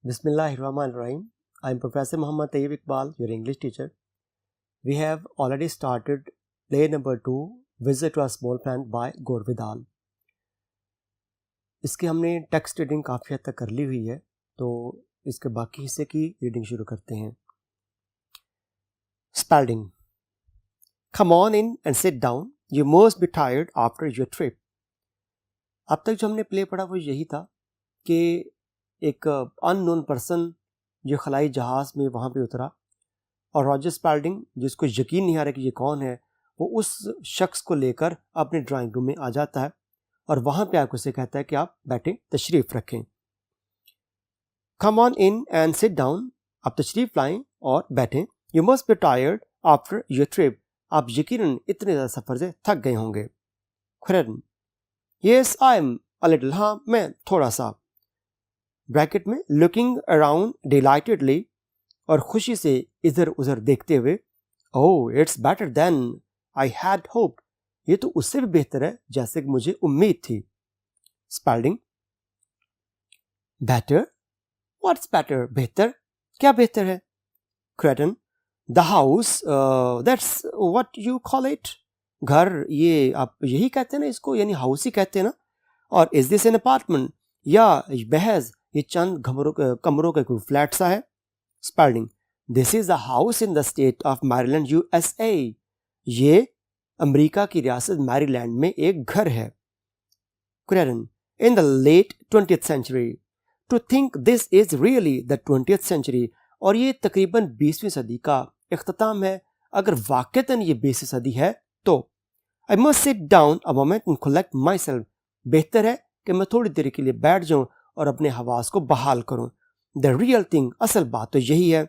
Bismillahirrahmanirrahim. I am Professor Muhammad Tayyib Iqbal, your English teacher. We have already started play number 2, Visit to a Small Planet by Gore Vidal. इसकी हमने text reading काफ़ी हद तक कर ली हुई है, तो इसके बाकी हिस्से की रीडिंग शुरू करते हैं. Spalding. Come on in and sit down. You must be tired after your trip. अब तक जो हमने प्ले पढ़ा वो यही था कि एक अननोन पर्सन जो खलाई जहाज़ में वहाँ पे उतरा और रॉजर स्पेल्डिंग, जिसको यकीन नहीं आ रहा कि ये कौन है, वो उस शख्स को लेकर अपने ड्राइंग रूम में आ जाता है और वहाँ पे आकर उसे कहता है कि आप बैठें, तशरीफ़ रखें. Come on in and sit down. आप तशरीफ़ लाएं और बैठें. You must be tired after your trip. आप यकीनन इतने ज़्यादा सफ़र से थक गए होंगे. Kreton. Yes I am a little. हाँ, मैं थोड़ा सा. ब्रैकेट में लुकिंग अराउंड डिलाइटेडली, और खुशी से इधर उधर देखते हुए. Oh, it's better than I had hoped. ये तो उससे भी बेहतर है जैसे कि मुझे उम्मीद थी. स्पेल्डिंग. बेटर. What's better? बेहतर. क्या बेहतर है? क्रेटन. The house, that's what you call it. घर, ये आप यही कहते हैं ना इसको, यानी हाउस ही कहते हैं ना. और इज दिस एन अपार्टमेंट, या महज ये चंद कमरों का कोई फ्लैट सा है. Spelding. This is a house in the state of Maryland USA. ये अमेरिका की रियासत मैरीलैंड में एक घर है. Kreton. In the late 20th century. To think this is really the 20th century. और ये तकरीबन 20वीं सदी का इख्तिताम है. अगर वाकईतन ये 20वीं सदी है तो. I must sit down a moment and collect my self. बेहतर है कि मैं थोड़ी देर के लिए बैठ जाऊं और अपने हवास को बहाल करूं. द रियल थिंग, असल बात तो यही है.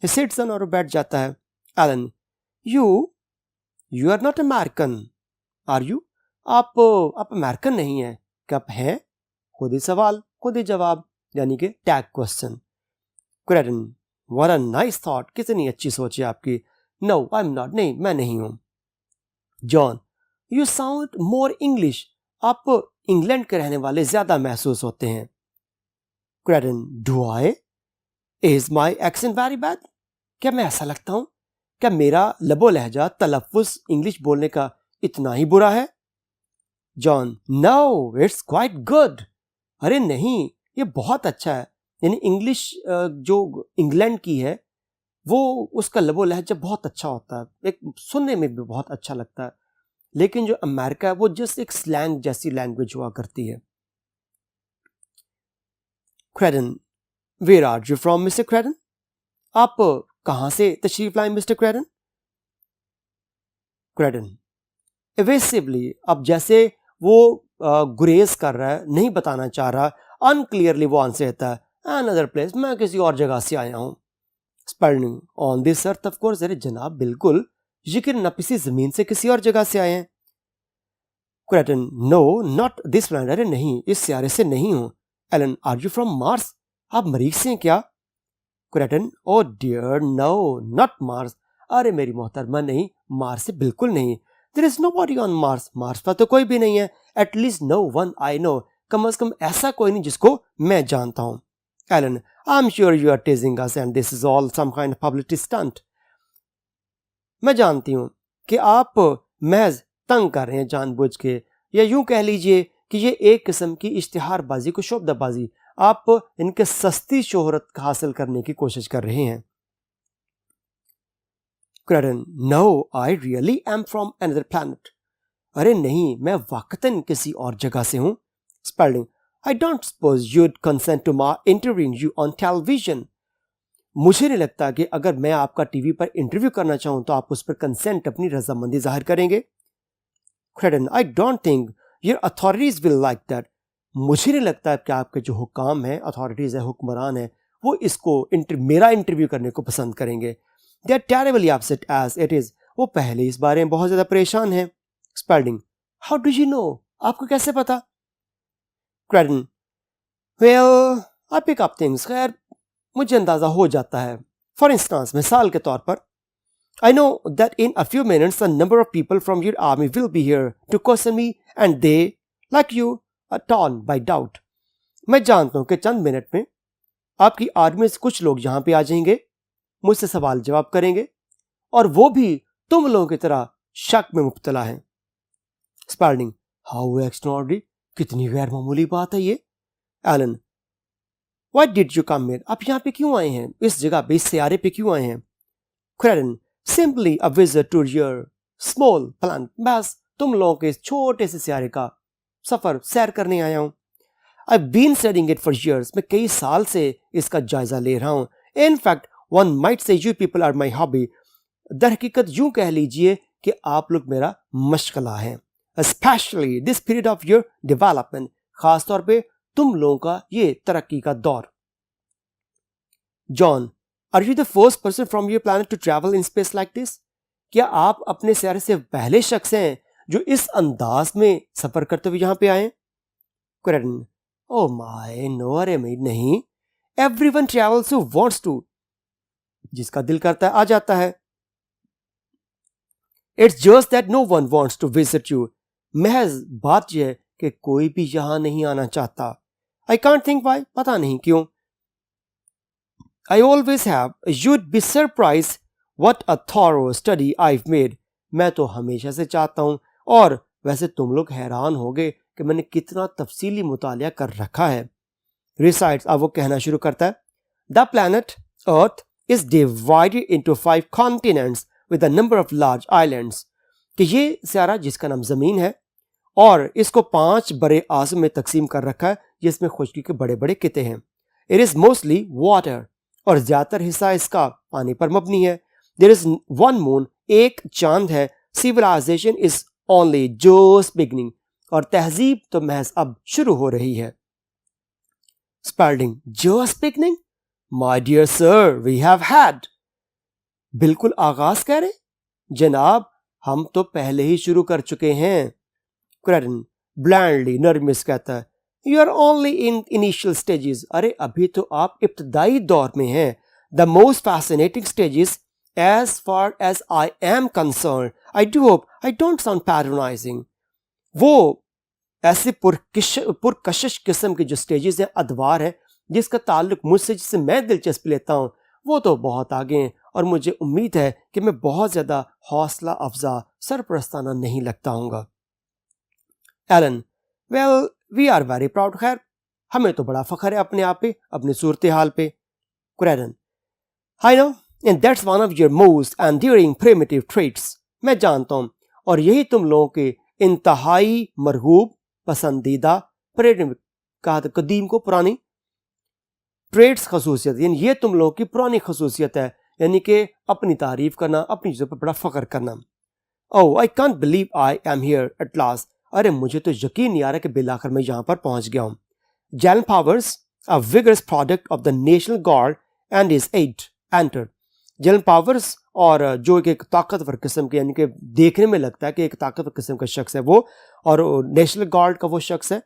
He sits down और बैठ जाता है. Alan. You are not American. Are you? आप अमेरिकन नहीं हैं. क्या आप हैं? खुद ही सवाल, खुद ही जवाब, यानी कि tag question. Kreton. What a nice thought. कितनी अच्छी सोच है आपकी. No I am not. नहीं, मैं नहीं हूं. John. You sound more English. आप इंग्लैंड के रहने वाले ज्यादा महसूस होते हैं. Kreton. Do I? Is my accent very bad. क्या मैं ऐसा लगता हूं? क्या मेरा लबो लहजा, तलफ़ुज़ इंग्लिश बोलने का इतना ही बुरा है? John. No, it's quite good. अरे नहीं, ये बहुत अच्छा है. यानी इंग्लिश जो इंग्लैंड की है वो, उसका लबो लहजा बहुत अच्छा होता है, एक सुनने में भी बहुत अच्छा लगता है. लेकिन जो अमेरिका है वो जस्ट एक स्लैंग जैसी लैंग्वेज हुआ करती है. Kreton. Where are you from mister Kreton. आप कहां से तशरीफ लाए मिस्टर क्रेडन. क्रेडन. एवेसिवली. अब जैसे वो गुरेज कर रहा है, नहीं बताना चाह रहा, अनक्लियरली वो आंसर देता है. अनदर प्लेस, मैं किसी और जगह से आया हूं. Spalding. On this earth of course. अरे जनाब बिल्कुल, यकीन न किसी जमीन से किसी और जगह से आए हैं. Kreton. No, not this planet. अरे नहीं, इस सियारे से नहीं हूं. Ellen. Are you from Mars. आप मरीज से हैं क्या? Kreton. Oh dear, no, not Mars. अरे मेरी मोहतरमा, नहीं, मार्स से बिल्कुल नहीं. There is nobody on Mars. Mars पर तो कोई भी नहीं है. At least no one I know. कम से कम ऐसा कोई नहीं जिसको मैं जानता हूं. Ellen. I am sure you are teasing us and this is all some kind of publicity stunt. मैं जानती हूं कि आप महज तंग कर रहे हैं जानबूझ के, या यूं कह लीजिए कि ये एक किस्म की इश्तिहारबाजी को शोबदाबाजी, आप इनके सस्ती शोहरत हासिल करने की कोशिश कर रहे हैं. Kreton. No, I really am from another planet. अरे नहीं, मैं वाकतन किसी और जगह से हूं. Spelding. I don't suppose you'd consent to my interviewing you on television. मुझे नहीं लगता कि अगर मैं आपका टीवी पर इंटरव्यू करना चाहूं तो आप उस पर कंसेंट, अपनी रजामंदी जाहिर करेंगे. Kreton. I don't think your authorities will like that. मुझे नहीं लगता कि आपके जो हुकाम है, अथॉरिटीज है, हुक्मरान है, वो इसको मेरा इंटरव्यू करने को पसंद करेंगे. They are terribly upset as it is. वो पहले इस बारे में बहुत ज्यादा परेशान है. Spalding. How do you know. आपको कैसे पता? Kreton. Well, I pick up things. खैर, मुझे अंदाजा हो जाता है. फॉर इंस्टांस, मिसाल के तौर पर, I know that in a few minutes a number of people from your army will be here to question me and they, like you, are torn by doubt. मैं जानता हूं कि चंद मिनट में आपकी आर्मी से कुछ लोग यहां पे आ जाएंगे, मुझसे सवाल जवाब करेंगे और वो भी तुम लोगों की तरह शक में मुब्तला हैं। स्पार्डिंग, हाउ एक्स्ट्राऑर्डिनरी, कितनी गैर मामूली बात है ये। Alan, why did you come here, आप यहाँ पे क्यों आए हैं, इस जगह पे, इस सियारे पे क्यों आए हैं। Kreton, simply a visit to your small planet, बस तुम लोगों के इस छोटे से सियारे का सफर सैर करने आया हूं। I've been studying it for years, मैं कई साल से इसका जायजा ले रहा हूं। In fact, one might say you people are my hobby. दर हकीकत यूं कह लीजिए कि आप लोग मेरा मशगला है। Especially this period of your development, खास तौर पे तुम लोगों का ये तरक्की का दौर। John, are you the first person from your planet to travel in space like this? क्या आप अपने सियारे से पहले शख्स हैं जो इस अंदाज में सफर करते हुए यहां पे आए? Crichton, oh my, no, अरे नहीं, everyone travels who wants to, जिसका दिल करता है आ जाता है। It's just that no one wants to visit you, महज बात यह है कि कोई भी यहां नहीं आना चाहता। I can't think why, पता नहीं क्यों। I always have, you'd be surprised what a thorough study I've made, मैं तो हमेशा से चाहता हूं और वैसे तुम लोग हैरान होगे कि मैंने कितना तफसीली मुतालिया कर रखा है। Recites, अब वो कहना शुरू करता है, The planet Earth is divided into 5 continents with a number of large islands, कि ये सियारा जिसका नाम जमीन है और इसको 5 बड़े आज़म में तकसीम कर रखा है जिसमें खुशकी के बड़े बड़े किते हैं। It is mostly water, और ज्यादातर हिस्सा इसका पानी पर मबनी है। There is one moon, एक चांद है। Civilization is only just beginning, और तहजीब तो महज अब शुरू हो रही है। Spalding, just beginning? My dear sir, we have had. बिल्कुल आगाज कह रहे जनाब, हम तो पहले ही शुरू कर चुके हैं। Crichton, blandly, नरमिस कहता है, You are only in initial stages. अरे अभी तो आप इब्तदाई दौर में हैं। The most fascinating stages, as far as I am concerned. I do hope I don't sound patronizing. वो ऐसे पुरकशिश किस्म के जो स्टेजेस हैं, अदवार है, जिसका ताल्लुक मुझसे, जिससे मैं दिलचस्पी लेता हूँ, वो तो बहुत आगे हैं और मुझे उम्मीद है कि मैं बहुत ज़्यादा हौसला अफजा सरपरस्ताना नहीं लगता हूँगा। Alan, well we are very proud, खैर हमें तो बड़ा फख्र है अपने आप पे, अपनी सूरत हाल पे। Crichton, I know, and that's one of your most enduring primitive traits. मैं जानता हूँ और यही तुम लोगों के इंतहाई मरगूब पसंदीदा कहा था कदीम को पुरानी ट्रेड्स खसूसियत, यानी ये तुम लोगों की पुरानी खसूसियत है, यानी कि अपनी तारीफ करना, अपनी चीज़ों पर बड़ा फख्र करना। Oh, I can't believe I am here at last. अरे मुझे तो यकीन नहीं आ रहा कि बिलाखिर मैं यहाँ पर पहुँच गया हूँ। Jalen Powers, a vigorous product of the National Guard and his aide, entered. Jalen Powers, और जो एक ताकतवर किस्म के, यानी कि देखने में लगता है कि एक ताकतवर किस्म का शख्स है वो, और नेशनल गार्ड का वो शख्स है,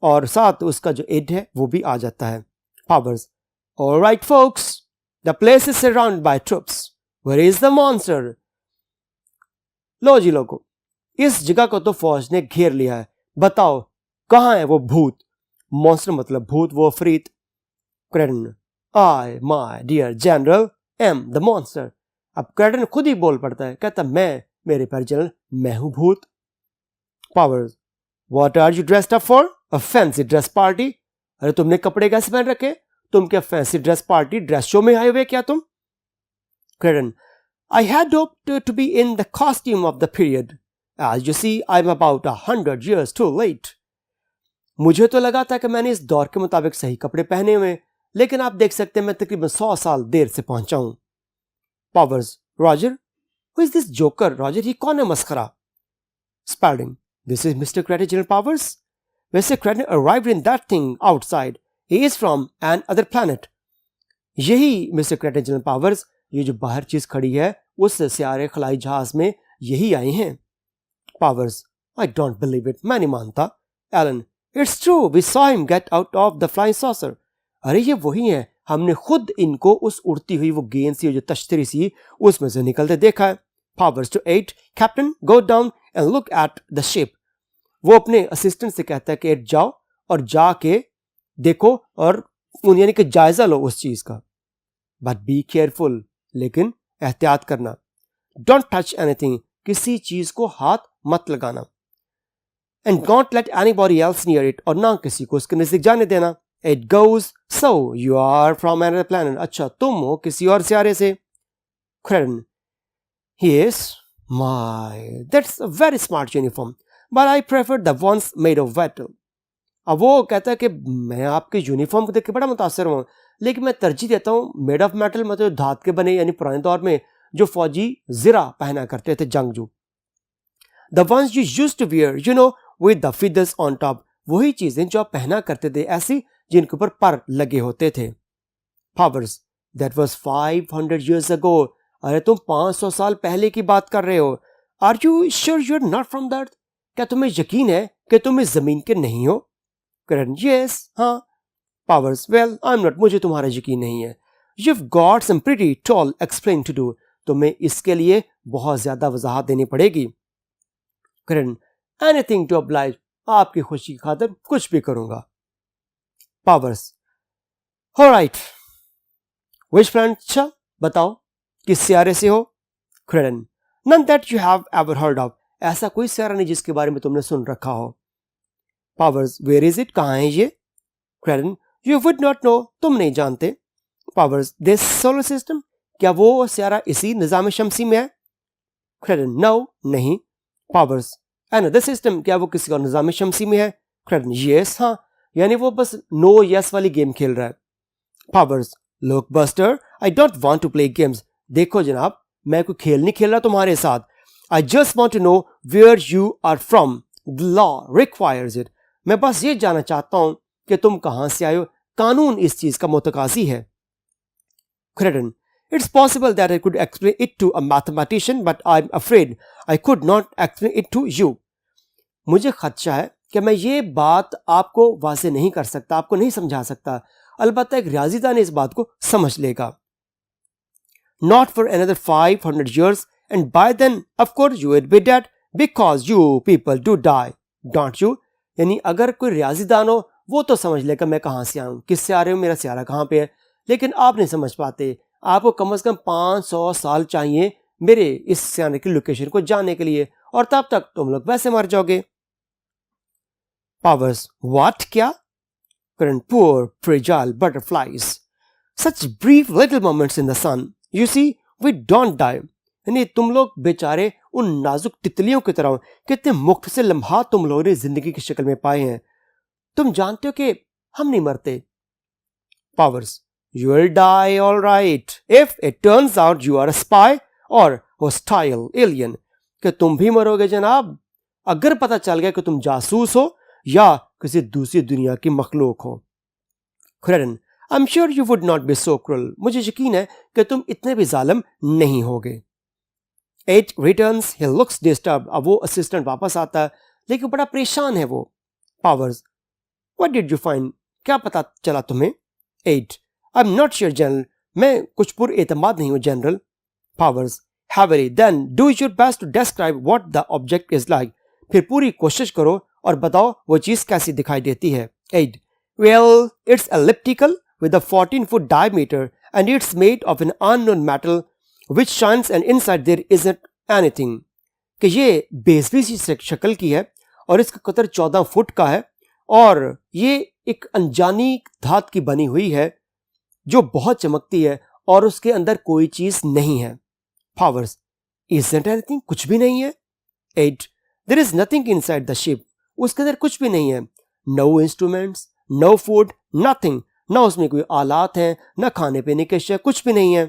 और साथ उसका जो एड है वो भी आ जाता है। Powers, all right folks, the place is surrounded by troops. Where is the monster? लो जी लोगो, इस जगह को तो फौज ने घेर लिया है, बताओ कहाँ है वो भूत। मॉन्स्टर मतलब भूत, वो अफरीत। Crichton, I, my dear general, am the monster. अब Crichton खुद ही बोल पड़ता है, कहता मैं, मेरे प्यारे जनरल, मैं हूं भूत। Powers, what are you dressed up for? A fancy dress party? अरे तुमने कपड़े कैसे पहन रखे, तुम क्या fancy dress party, dress show में आए हुए क्या तुम? Crichton, I had hoped to be in the costume of the period. As you see, I'm about 100 years too late. मुझे तो लगा था कि मैंने इस दौर के मुताबिक सही कपड़े पहने हुए, लेकिन आप देख सकते हैं मैं तकरीबन 100 साल देर से पहुंचा हूं। Powers, Roger, who is this joker? Roger, ये कौन है मस्खरा? Spalding, this is Mr. Crichton, General Powers. Mr. Crichton arrived in that thing outside. He is from another planet. यही मिस्टर Crichton, General Powers, ये जो बाहर चीज खड़ी है उस सियारे खलाई जहाज में यही आए हैं। Powers, I don't believe it, मैं नहीं मानता। Alan, it's true, we saw him get out of the flying saucer. अरे ये वही है, हमने खुद इनको उस उड़ती हुई वो गेंद सी, जो तश्तरी सी, उसमें से निकलते देखा है। Powers to 8, Captain, go down and look at the ship. वो अपने असिस्टेंट से कहता है कि 8 जाओ और जाके देखो और यानी कि जायजा लो उस चीज का। बट बी केयरफुल, लेकिन एहतियात करना। डोंट टच एनीथिंग, किसी चीज को हाथ मत लगाना। And don't let anybody else near it, और ना किसी को उसके नजदीक जाने देना। It goes, so you are from another planet, अच्छा तुम हो किसी और सितारे से। Kreton, yes my, that's a very smart uniform, but I prefer the ones made of metal. अब वो कहता है कि मैं आपके यूनिफॉर्म को देख के बड़ा मुतासर हुआ, लेकिन मैं तरजीह देता हूँ मेड ऑफ मेटल, मतलब धात के बने, यानी पुराने दौर में जो फौजी जिरा पहना करते थे, जंगजू। The ones you used to wear, you know, with the feathers on top, वही चीजें जो आप पहना करते थे ऐसी जिनके ऊपर पर लगे होते थे। Powers, that was 500 years ago, अरे तुम 500 साल पहले की बात कर रहे हो। Are you sure you are not from the earth, क्या तुम्हें यकीन है कि तुम इस जमीन के नहीं हो? करण, यस, हाँ। Powers, well I am not, मुझे तुम्हारा यकीन नहीं है। You've got some pretty tall explain to do, तुम्हें इसके लिए बहुत ज्यादा वजाहत देनी पड़ेगी। करण, एनीथिंग टू oblige, आपकी खुशी की खातिर कुछ भी करूंगा। पावर्स, ऑलराइट, विच प्लैनेट, अच्छा बताओ किस सियारे से हो? क्रेडन, none that you have ever heard of, ऐसा कोई सियारा नहीं जिसके बारे में तुमने सुन रखा हो। पावर्स, वेयर इज इट, कहाँ है ये? क्रेडन, यू वुड नॉट नो, तुम नहीं जानते। पावर्स, दिस सोलर सिस्टम, क्या वो सियारा इसी निजाम शमसी में है? क्रेडन, नो, नहीं। पावर्स, अनदर सिस्टम, क्या वो किसी और निजाम शमसी में है? क्रेडन, यस, हाँ, यानी वो बस नो यस वाली गेम खेल रहा है। Powers, look buster, I don't want to play games, देखो जनाब मैं कोई खेल नहीं खेल रहा तुम्हारे साथ। I just want to know where you are from, the law requires it, मैं बस ये जानना चाहता हूं कि तुम कहां से आए हो, कानून इस चीज का मुतकाजी है। क्रेडन, it's possible that I could explain it to a mathematician, but I'm afraid I could not explain it to you. मुझे खदशा है कि मैं ये बात आपको वाज़ेह नहीं कर सकता, आपको नहीं समझा सकता, अलबत्ता एक रियाजीदान इस बात को समझ लेगा। Not for another 500 years, and by then, of course, you will be dead because you people do die, don't you? यानी अगर कोई रियाजीदान हो वो तो समझ लेगा मैं कहाँ से आऊँ, किससे आ रहे हो, मेरा सियारा कहाँ पे है, लेकिन आप नहीं समझ पाते। आपको कम से कम 500 साल चाहिए मेरे इस सियारे की लोकेशन को जानने के लिए, और तब तक तुम लोग वैसे मर जाओगे। पावर्स, व्हाट, क्या? Kreton, poor fragile butterflies, such brief little moments in the sun, you see we don't die, यानी तुम लोग बेचारे उन नाजुक तितलियों की तरह, कितने मुख्तसर लम्हात तुम लोगों ने जिंदगी की शक्ल में पाए हैं, तुम जानते हो कि हम नहीं मरते। Powers, you will die all right if it turns out you are a spy or hostile alien, कि तुम भी मरोगे जनाब अगर पता चल गया कि तुम जासूस हो या किसी दूसरी दुनिया की मखलूक हो। Kreton, I am sure you would not be so cruel, मुझे यकीन है कि तुम इतने भी जालिम नहीं होगे। Aide returns, he looks disturb, अब वो असिस्टेंट वापस आता है लेकिन बड़ा परेशान है वो। Powers, what did you find, क्या पता चला तुम्हें? एट, I am not sure general, मैं कुछ पुर एतमाद नहीं हूँ जनरल। पावर्स, हैवरी, then do your best to describe what the object is like, फिर पूरी कोशिश करो और बताओ वो चीज कैसी दिखाई देती है। Aide, well it's elliptical with a 14-foot diameter and it's made of an unknown metal which shines and inside there isn't anything, कि ये बेसवी सी शक्ल की है और इसका कतर 14 फुट का है और ये एक अनजानी धात की बनी हुई है जो बहुत चमकती है और उसके अंदर कोई चीज नहीं है। पावर्स, isn't anything, कुछ भी नहीं है। 8, there is nothing inside the ship, उसके अंदर कुछ भी नहीं है। no instruments, no food, nothing, ना उसमें कोई आलात हैं, ना खाने पीने के अशिया, कुछ भी नहीं है।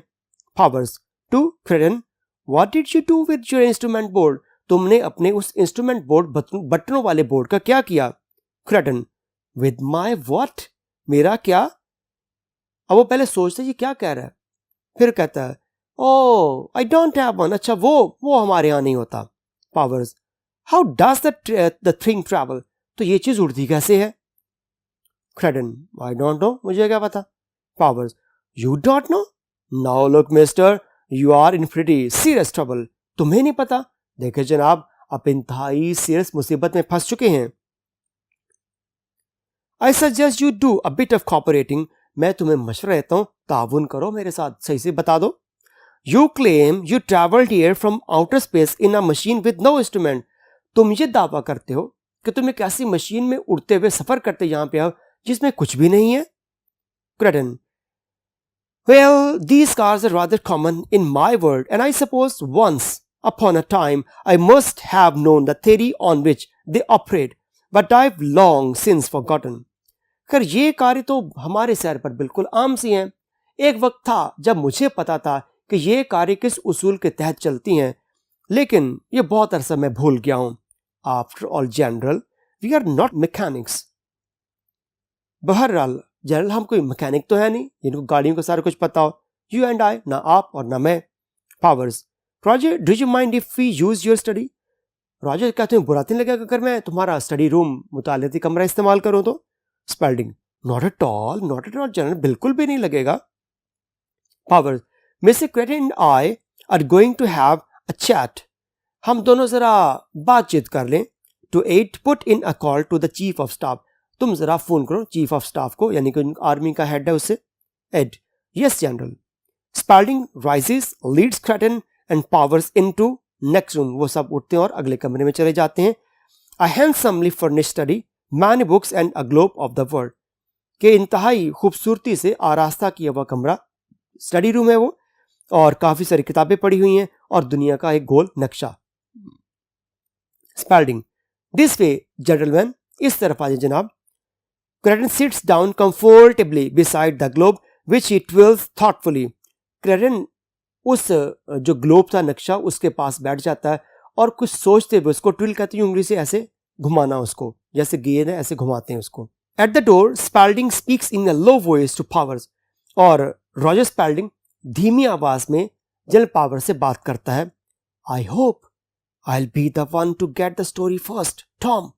Powers, to Kreton, what did you do with your instrument board, तुमने अपने उस इंस्ट्रूमेंट बोर्ड बटनों वाले बोर्ड का क्या किया? क्रेडन, विद माय व्हाट, मेरा क्या? अब वो पहले सोचते ये क्या कह रहा है, फिर कहता है ओह आई डोंट हैव वन, अच्छा वो हमारे यहाँ नहीं होता। Powers, how does the thing travel, तो ये चीज उड़ती कैसे है? क्रेडन, आई डोंट नो, मुझे क्या पता। Powers, you don't know, now look mister, you are in pretty serious trouble, तुम्हें नहीं पता, देखे जनाब आप इंतहाई सीरियस मुसीबत में फंस चुके हैं। आई suggest you do a bit of cooperating, मैं तुम्हें मशवरा देता हूँ, ताउन करो मेरे साथ, सही से बता दो। You claim you travelled here from outer space in a machine with no instrument. तुम ये दावा करते हो कि तुम एक ऐसी मशीन में उड़ते हुए सफर करते यहाँ पे आओ जिसमें कुछ भी नहीं है। क्रेटन, well, these cars are rather common in my world, and I suppose once upon a time I must have known the theory on which they operate, but I've long since forgotten. खैर ये कारें तो हमारे शहर पर बिल्कुल आम सी हैं। एक वक्त था जब मुझे पता था कि ये कारें किस उसूल के तहत चलती हैं, लेकिन ये बहुत अरसा मैं भूल गया हूं। After all general, we are not mechanics. बहरहाल जनरल, हम कोई मैकेनिक तो है नहीं जिनको गाड़ियों का सारा कुछ पता हो। यू एंड आई, ना आप और ना मैं। Powers, Roger, do you mind if we use your study? Roger, क्या तुम्हें बुरा नहीं लगेगा अगर मैं तुम्हारा स्टडी रूम, मुतालियाती कमरा इस्तेमाल करूं तो? Spelding, not at all general, बिल्कुल भी नहीं लगेगा। Powers, mister Kreton and I are going to have a chat. हम दोनों जरा बातचीत कर लें। To aide, put in a call to the chief of staff. तुम जरा फोन करो चीफ ऑफ स्टाफ को, यानी कि आर्मी का हेड है उससे। Aide, yes general. Spelding rises, leads Kreton and Powers into next room. वो सब उठते हैं और अगले कमरे में चले जाते हैं। A handsomely furnished study, many books and a globe of the world. के इंतहाई खूबसूरती से आरास्ता किया हुआ कमरा, स्टडी रूम है वो, और काफी सारी किताबें पड़ी हुई हैं और दुनिया का एक गोल नक्शा। स्पेल्डिंग, दिस वे जेंटलमैन, इस तरफ आ जाए जनाब। क्रेटन seats down comfortably beside the globe which he Twills thoughtfully. क्रेटन उस जो ग्लोब था नक्शा उसके पास बैठ जाता है और कुछ सोचते हुए उसको, ट्विल कहते हैं उंगली से ऐसे घुमाना उसको, जैसे गेंद है ऐसे घुमाते हैं उसको। At the door Spelding speaks in a low voice to Powers. और रॉजर स्पेल्डिंग धीमी आवाज में जनरल पावर से बात करता है। I hope I will be the one to get the story first Tom.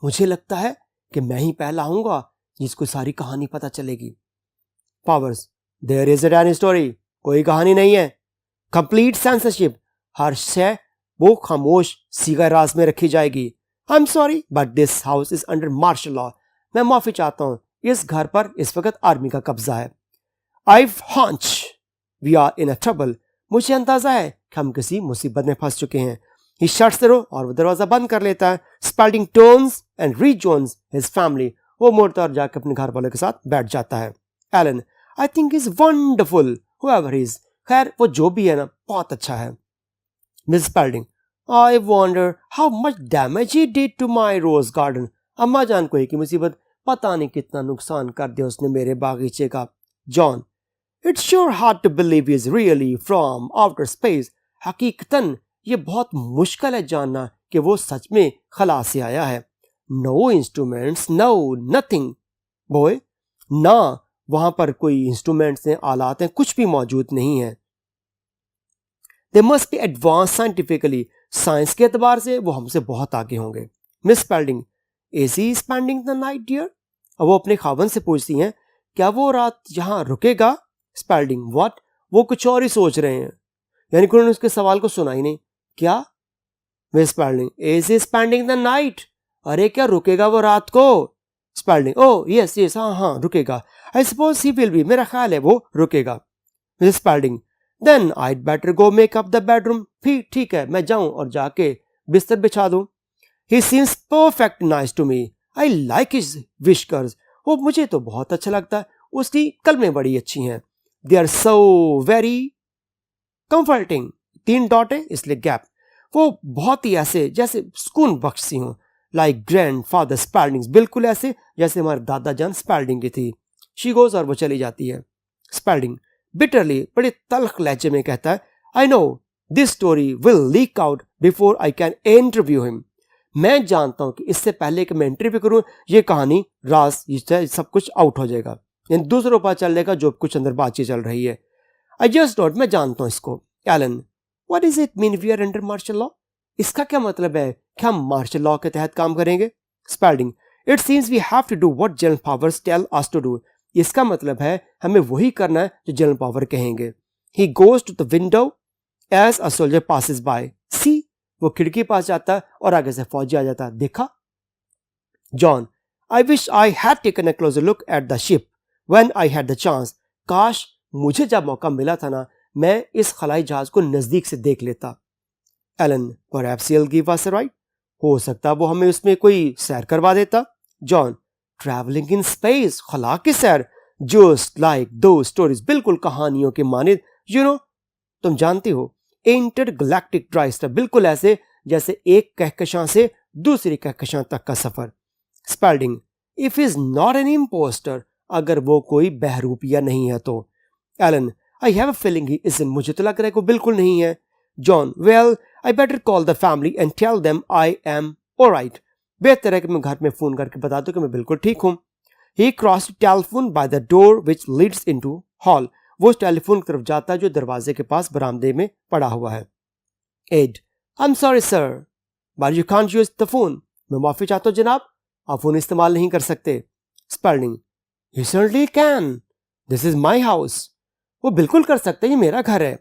मुझे लगता है कि मैं ही पहला आऊंगा जिसको सारी कहानी पता चलेगी। Powers, there is an story, कोई कहानी नहीं है। कंप्लीट सेंसरशिप, हर शय वो खामोश सीगा राज में रखी जाएगी। I am sorry but this house is under martial law. मैं माफी चाहता हूं, इस घर पर इस वक्त आर्मी का कब्जा है। I hunch we are in a trouble. मुझे अंदाजा है कि हम किसी मुसीबत में फंस चुके हैं। ही शट्स द डोर, और वो दरवाजा बंद कर लेता है। Spalding turns and rejoins his family. वो मुड़ता और जाकर अपने घर वालों के साथ बैठ जाता है। Alan, I think is wonderful however he is. खैर वो जो भी है ना, बहुत अच्छा है। Miss Spelding, I wonder how much damage he did to my rose garden. अम्मा जान को की मुसीबत, पता नहीं कितना नुकसान कर दिया उसने मेरे बागीचे का। John, it's sure hard to believe is really from outer space. हकीकतन ये बहुत मुश्किल है जानना कि वो सच में खला से आया है। No instruments, no nothing. Boy, ना वहां पर कोई इंस्ट्रूमेंट्स हैं, आलात हैं, कुछ भी मौजूद नहीं है। They must be advance scientifically. Science के एतबार से वो हमसे बहुत आगे होंगे। Miss Spelding, is he spending the night dear? अब वो अपने खावन से पूछती हैं, क्या वो रात यहाँ रुकेगा? Spalding, what? वो कुछ और ही सोच रहे हैं, यानी कि उन्होंने उसके सवाल को सुना ही नहीं। क्या? Miss Spelding, is he spending the night? अरे क्या रुकेगा वो रात को? स्पेल्डिंग, ओह यस यस, हाँ हाँ रुकेगा। I suppose he will be, मेरा ख्याल है वो रुकेगा। Miss Spelding, then I'd better go make up the bedroom. फिर ठीक है, मैं जाऊं और जाके बिस्तर बिछा दूं। He seems perfect nice to me. I like his whiskers. वो मुझे तो बहुत अच्छा लगता है, उसकी कलमें बड़ी अच्छी हैं। They are so very comforting. 3 dot है इसलिए गैप। वो बहुत ही ऐसे जैसे सुकून बख्शी हूं। लाइक ग्रैंड फादर स्पेल्डिंग, बिल्कुल ऐसे जैसे हमारे दादा जान स्पेल्डिंग की थी। शी गोज, और वो चली जाती है। स्पेल्डिंग बिटरली, बड़े तल्ख लहजे में कहता है, I know this story will leak out before I can interview him. मैं जानता हूं कि इससे पहले कि मैं इंटरव्यू करूं, ये कहानी राज सब कुछ आउट हो जाएगा, यानी दूसरों पर चलेगा जो कुछ अंदर बातचीत चल रही है। आई जस्ट डोंट, मैं जानता हूं इसको। Alan, what is it mean we are under martial law? इसका क्या मतलब है कि हम मार्शल लॉ के तहत काम करेंगे? Spelding, it seems we have to do what general Powers tell us to do. इसका मतलब है हमें वही करना है जो जनरल पावर कहेंगे। He goes to the window as a soldier passes by. See, वो खिड़की पास जाता है और आगे से फौजी आ जाता है, देखा? John, I wish I had taken a closure look at the ship. When I had the chance, काश मुझे जब मौका मिला था ना, मैं इस खलाई जहाज को नजदीक से देख लेता। Alan, perhaps he'll give us a ride. हो सकता वो हमें उसमें कोई सैर करवा देता। जॉन, traveling in space, खला की सैर, just like those stories, बिल्कुल कहानियों के मानिद, तुम जानती हो, इंटरगैलेक्टिक ड्राई स्टार, बिल्कुल ऐसे जैसे एक कहकशां से दूसरी कहकशां तक का सफर। Spalding, if is not an impostor, अगर वो कोई बहरूपिया नहीं है तो। Alan, I have a feeling he isn't, मुझे तो लग रहा है वो बिल्कुल नहीं है। John, well I better call the family and tell them I am all right, बेहतर है कि मैं घर में फोन करके बता दूं कि मैं बिल्कुल ठीक हूं। He crossed telephone by the door which leads into hall, वो उस टेलीफोन की तरफ जाता है जो दरवाजे के पास बरामदे में पड़ा हुआ है। Aide, I am sorry sir, but you can't use the phone, मैं माफी चाहता हूं जनाब, आप फोन इस्तेमाल नहीं कर सकते। Spelling, you certainly can, this is my house, वो बिल्कुल कर सकते हैं, ये मेरा घर है।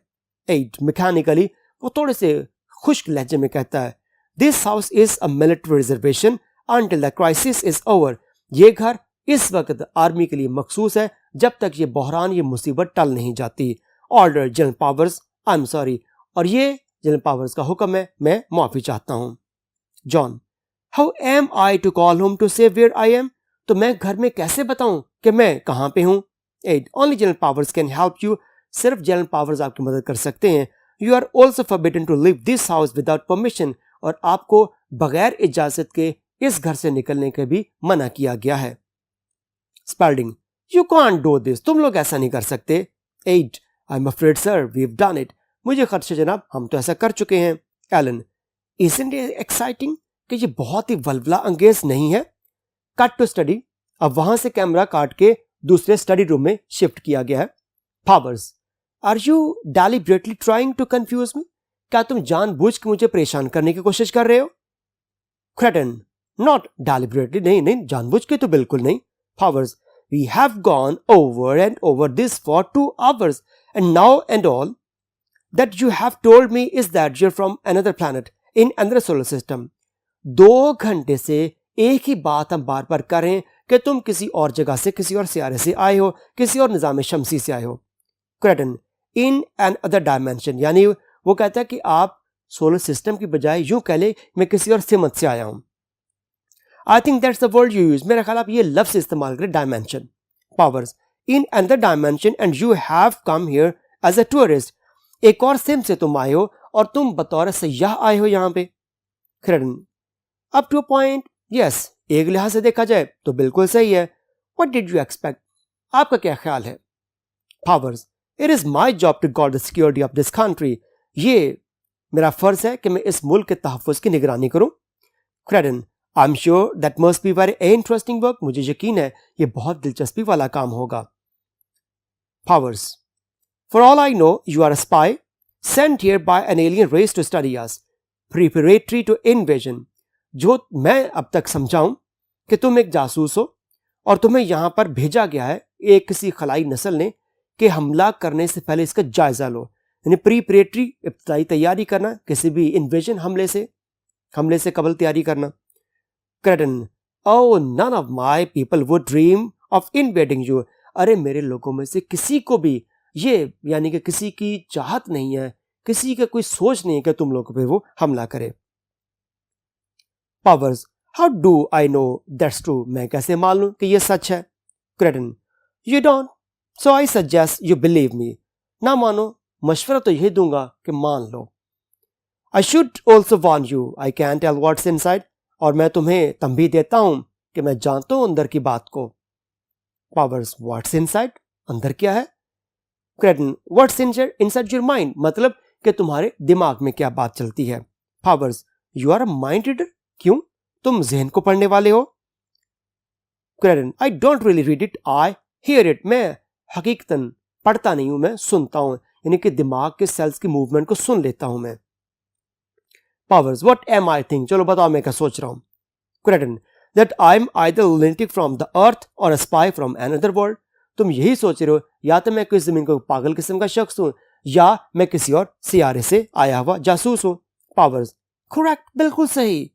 एड, मैकेनिकली वो थोड़े से खुश्क लहजे में कहता है, this house is a military reservation until the crisis is over, ये घर इस वक्त आर्मी के लिए मखसूस है जब तक ये बहरान, ये मुसीबत टल नहीं जाती। Order general powers, I am sorry, और ये जनरल पावर्स का हुक्म है, मैं माफी चाहता हूं। John, how am I to call home to say where I am, तो मैं घर में कैसे बताऊं कि मैं कहां पे हूं। Aide, only general Powers can help you, सिर्फ जनरल पावर्स आपकी मदद कर सकते हैं। You are also forbidden to leave this house without permission, और आपको बगैर इजाजत के इस घर से निकलने के भी मना किया गया है। Spelding, you can't do this, तुम लोग ऐसा नहीं कर सकते। Aide, I am afraid sir, we have done it, मुझे खदशा जनाब, हम तो ऐसा कर चुके हैं। एलन, इजंट इट एक्साइटिंग, कि ये बहुत ही वल्वला अंगेज नहीं है। कट टू स्टडी, अब वहां से कैमरा काट के दूसरे स्टडी रूम में शिफ्ट किया गया है। Powers, are you deliberately trying to confuse me, क्या तुम जानबूझ के मुझे परेशान करने की कोशिश कर रहे हो। क्रेटन, नॉट डेलिबरेटली, नहीं जानबूझ के तो बिल्कुल नहीं। Powers, we have gone over and over this for 2 hours, and now and all that you have told me is that you're from another planet in another solar system. 2 घंटे से एक ही बात हम बार बार कर रहे हैं कि तुम किसी और जगह से, किसी और सियारे से आए हो, किसी और निजाम शमसी से आए हो। क्रेटन, in an other dimension, यानी वो कहता है कि आप सोलर सिस्टम की बजाय यूं कह ले मैं किसी और सिमत से आया हूं। I think that's the word you use. मेरा ख्याल आप ये लफ्ज़ इस्तेमाल करें, dimension. Powers, in another dimension and you have come here as a tourist, एक और सिम से तुम आए हो और तुम बतौर सयाह आए हो यहाँ पे। Khiran, up two point, yes, एक लिहाज से देखा जाए तो बिल्कुल सही है। व्हाट डिड यू एक्सपेक्ट, आपका क्या ख्याल है। Powers, it is my job to guard the security of this country, ये मेरा फर्ज है कि मैं इस मुल्क के तहफ़्फ़ुज़ की निगरानी करूं। Kreton, I am sure that must be very interesting work, मुझे यकीन है ये बहुत दिलचस्पी वाला काम होगा। Powers, for all I know you are a spy sent here by an alien race to study us preparatory to invasion, जो मैं अब तक समझाऊं कि तुम एक जासूस हो और तुम्हें यहां पर भेजा गया है एक किसी खलाई नस्ल ने कि हमला करने से पहले इसका जायजा लो, यानी प्रिपरेटरी, इब्तदाई तैयारी करना, किसी भी इन्वेजन हमले से कबल तैयारी करना। Kreton, oh none of my people would dream of invading you, अरे मेरे लोगों में से किसी को भी ये, यानी कि किसी की चाहत नहीं है, किसी का कोई सोच नहीं है कि तुम लोगों पे वो हमला करे। Powers, how do I know that's true, मैं कैसे मान लूं कि ये सच है। Kreton, you don't, so I suggest you believe me, ना मानो, मशवरा तो यही दूंगा कि मान लो। I should also warn you, I can tell what's inside, और मैं तुम्हें तंबीह देता हूं कि मैं जानता हूं अंदर की बात को। पावर्स, व्हाट्स इनसाइड, अंदर क्या है। Kreton, what's inside your mind, मतलब कि तुम्हारे दिमाग में क्या बात चलती है। Powers, you are a mind reader, क्यों, तुम जहन को पढ़ने वाले हो। Kreton, I don't really read it, I hear it, मैं हकीकतन पढ़ता नहीं हूं, मैं सुनता हूं, यानी कि दिमाग के सेल्स की मूवमेंट को सुन लेता हूं मैं। Powers, what am I think, चलो बताओ मैं क्या सोच रहा हूं। Kreton, that I am either lunatic from the earth or a spy from another world, तुम यही सोच रहे हो या तो मैं किस जमीन को पागल किस्म का शख्स हूं या मैं किसी और सियारे से आया हुआ जासूस हूं। पावर्स, करेक्ट, बिल्कुल सही।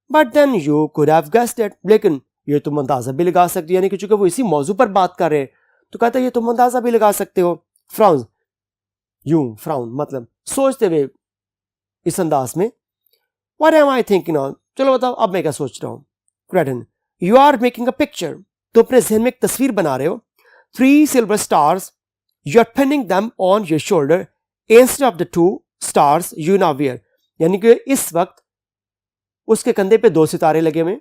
But then you could have guessed it, लेकिन ये तुम अंदाजा भी लगा सकते हो, यानी कि चूंकि वो इसी मौजू पर बात कर रहे हैं तो कहता है ये तुम अंदाजा भी लगा सकते हो। फ्राउन, यूं फ्राउन मतलब सोचते हुए इस अंदाज में। What am I thinking on? चलो बताओ अब मैं क्या सोच रहा हूं। Kreton, you are making a picture, तो अपने जहन में एक तस्वीर बना रहे हो। 3 silver stars, you are pinning them on your shoulder instead of the 2 stars you now wear. यानी कि इस वक्त उसके कंधे पे 2 सितारे लगे हुए,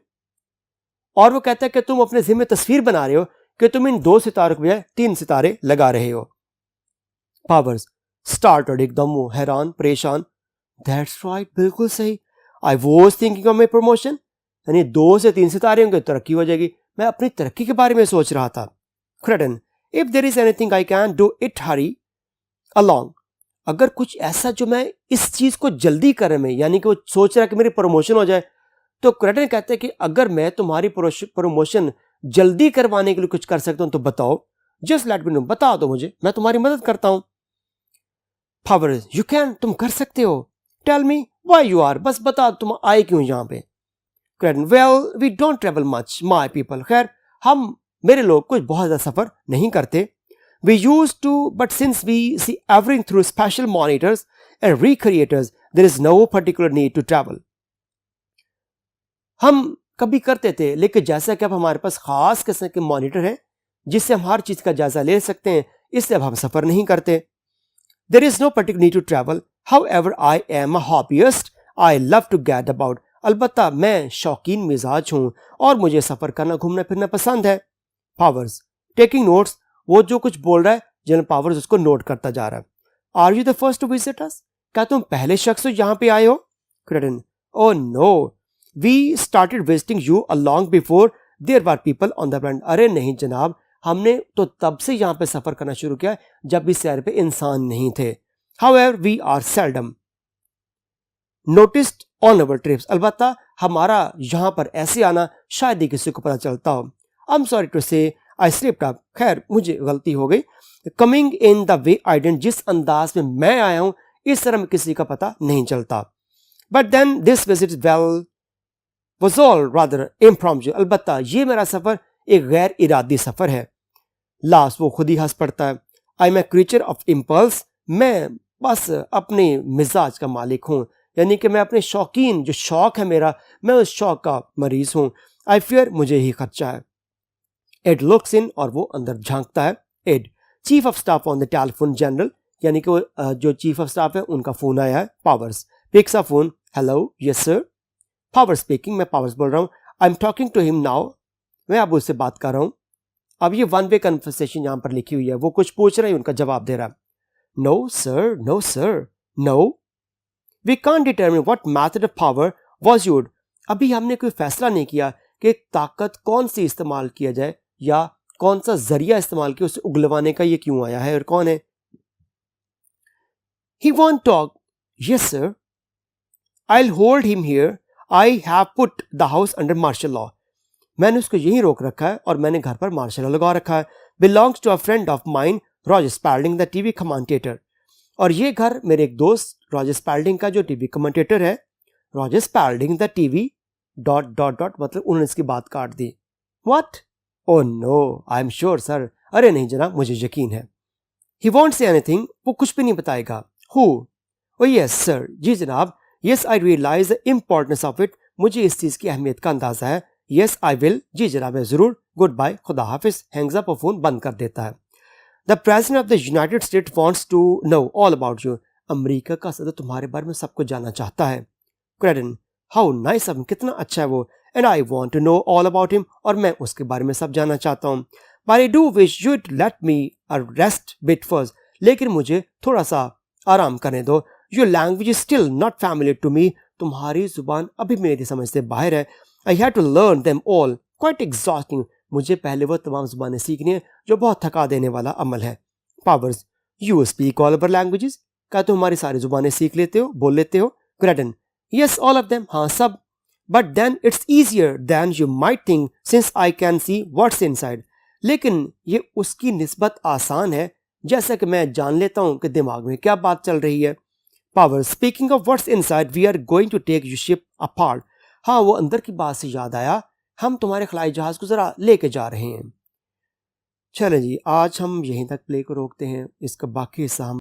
और वो कहता है कि तुम अपने जहन में तस्वीर बना रहे हो कि तुम इन 2 सितारों के बजाय 3 सितारे लगा रहे हो। पावर्स स्टार्टेड, एकदम वो हैरान परेशान। दैट्स राइट, बिल्कुल सही। I was thinking of my promotion, यानी 2 से 3 सितारे होंगे तरक्की हो जाएगी, मैं अपनी तरक्की के बारे में सोच रहा था। Kreton, if there is anything I can do it hurry along, अगर कुछ ऐसा जो मैं इस चीज को जल्दी करने में, यानी कि वो सोच रहा है कि मेरी प्रमोशन हो जाए, तो क्रेटन कहते हैं कि अगर मैं तुम्हारी प्रमोशन जल्दी करवाने के लिए कुछ कर सकता हूं तो बताओ, जस्ट लेट मी नो, बता दो मुझे, मैं तुम्हारी मदद करता हूं। पावर्स, यू कैन, तुम कर सकते हो। Tell me why you are, बस बता तुम आए क्यों यहां पे। Kreton, well we don't travel much my people, खैर हम मेरे लोग कुछ बहुत ज्यादा सफर नहीं करते। We use to, but since we see everything through special monitors and recreators there is no particular need to travel. हम कभी करते थे, लेकिन जैसा कि अब हमारे पास खास किस्म के मॉनिटर हैं जिससे हम हर चीज का जायजा ले सकते हैं, इससे अब हम सफर नहीं करते। There is no particular need to travel, however I am a hobbyist, I love to get about, अलबत्ता मैं शौकीन मिजाज हूं और मुझे सफर करना घूमना फिरना पसंद है। पावर्स टेकिंग नोट्स, वो जो कुछ बोल रहा है जनरल पावर्स उसको नोट करता जा रहा है। Are you the first to visit us, क्या तुम पहले शख्स हो यहाँ पे आए हो। Kreton, oh no, we started visiting you along before there were people on the planet, अरे नहीं जनाब, हमने तो तब से यहाँ पे सफर करना शुरू किया जब इस शहर पे इंसान नहीं थे। However we are seldom noticed on our trips, अलबत्ता हमारा यहाँ पर ऐसे आना शायद ही किसी को पता चलता हो। आई एम सॉरी टू से आई स्लिप्ड अप, खैर मुझे गलती हो गई। Coming in the way I didn't, जिस अंदाज में मैं आया हूं इस तरह में किसी का पता नहीं चलता। But then this visit well was all rather impromptu, अलबत्ता ये मेरा सफर एक गैर इरादी सफर है। लास्ट वो खुद ही हंस पड़ता है। I am a creature of impulse, मैं बस अपने मिजाज का मालिक हूं, यानी कि मैं अपने शौकीन, जो शौक है मेरा, मैं उस शौक का मरीज हूं। आई फियर, मुझे ही खर्चा है। एड लुक्स इन, और वो अंदर झांकता है। Ed, chief of staff on the telephone general, यानी कि वो जो चीफ ऑफ स्टाफ है उनका फोन आया है। Powers picks a phone, hello yes sir. Powers speaking, मैं पावर्स बोल रहा हूँ। I am talking to him now, मैं अब उससे बात कर रहा हूँ। अब ये वन वे कन्वर्सेशन यहाँ पर लिखी हुई है, वो कुछ पूछ रहे हैं उनका जवाब दे रहा है। No sir, no sir, no, we can't determine what method of power was used, अभी हमने कोई फैसला नहीं किया कि ताकत कौन सी इस्तेमाल किया जाए या कौन सा जरिया इस्तेमाल किया उसे उगलवाने का, ये क्यों आया है और कौन है। He won't talk, yes sir, I will hold him here, I have put the house under martial law, मैंने उसको यहीं रोक रखा है और मैंने घर पर मार्शल लॉ लगा रखा है। Belongs to a friend of mine Roger Spalding the TV commentator, और ये घर मेरे एक दोस्त रॉजर स्पेल्डिंग का जो टीवी कमेंटेटर है। Roger Spalding the TV dot dot dot, मतलब उन्होंने इसकी बात काट दी। What, oh no, I am sure sir, अरे नहीं जनाब, मुझे यकीन है। ही वॉन्ट से एनीथिंग, वो कुछ भी नहीं बताएगा। हु, ओ यस सर, जी जनाब, yes I realize the importance of it, मुझे इस चीज की अहमियत का अंदाजा है। यस आई विल, जी जनाब मैं जरूर, गुड बाय, खुदा हाफिज, हैंग्स अप और फोन बंद कर देता है। The president of the United State wants to know all about you, America का सदर तुम्हारे बारे में सब कुछ जानना चाहता है। क्रेडन, हाउ नाइस, कितना अच्छा है वो, and I want to know all about him, और मैं उसके बारे में सब जानना चाहता हूँ। But I do wish you let me a rest bit first, लेकिन मुझे थोड़ा सा आराम करने दो। Your language is still not familiar to me, तुम्हारी जुबान अभी मेरी समझ से बाहर है। I have to learn them all, quite exhausting, मुझे पहले वो तमाम जुबानें सीखनी है जो बहुत थका देने वाला अमल है। Powers, you speak all our languages, क्या तुम हमारी सारी जुबानें सीख लेते हो, बोल लेते हो। Kreton, yes all of them, हाँ सब। But then it's easier than you might think since I can see what's inside, लेकिन ये उसकी निस्बत आसान है जैसा कि मैं जान लेता हूं कि दिमाग में क्या बात चल रही है। Power, speaking of what's inside, we are going to take you ship apart, हाँ वो अंदर की बात से याद आया, हम तुम्हारे खलाई जहाज को जरा लेके जा रहे हैं। चले जी, आज हम यहीं तक प्ले को रोकते हैं, इसका बाकी हिस्सा हम